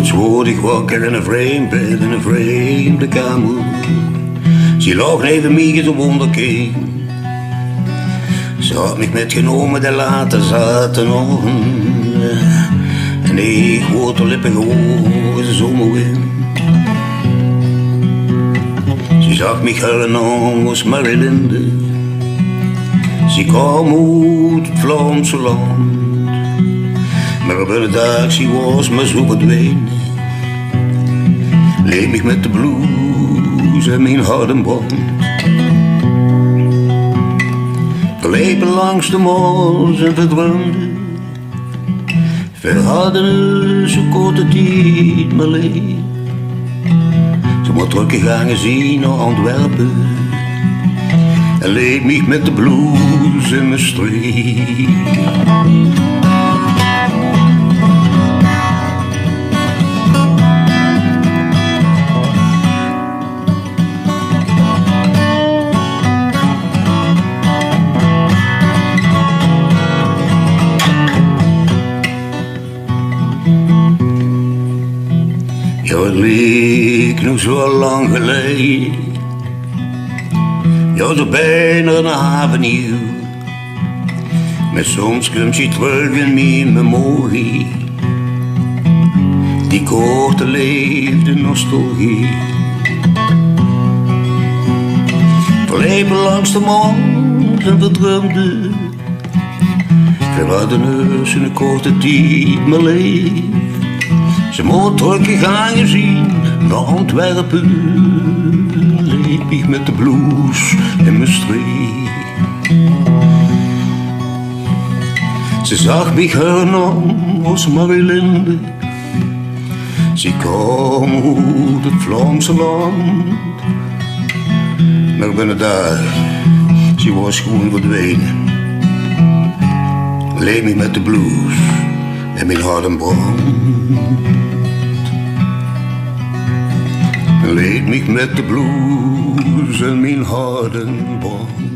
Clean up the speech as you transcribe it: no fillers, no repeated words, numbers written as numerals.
Oets word ik wakker in een vreemp bed in een vreemde kamer. Ze laog neve miech is woonderkeend. Ze had mich met genome de laate, zaate nog. En iech woord de lippe gewaor is de zomerwind. Ze zag mich haar naam was MARI-LInde. Ze kwam uit het Vlaamse land. Maar op een dag, ze was maar zo verdwenen. Leef mich met de blues en mijn hardenbrand. Verlepen langs de mos en verdwaalde. Verhadden zo korte tijd maar leef. Ze moet teruggegaan zien naar Antwerpen. En leef mich met de blues in Mestreech. Ja, het leek nog zo lang geleden. Ja, zo bijna een avenue. Maar soms komt je terug in mijn memorie. Die korte leefde nostalgie. Verlepen langs de mond en verdroomde. Verraden dus in een korte tijd mijn leven. Ze moet teruggegaan zien naar Antwerpen. Leef ik met de blues in Mestreech. Ze zag mich haar naam was MARI-LInde. Ze kwam uit het Vlaamse land. Maar binnen daar, ze was gewoon verdwenen. Leef ik met de blues en mijn hardenbrand. Leed mich met de blues en mijn hardenbrand.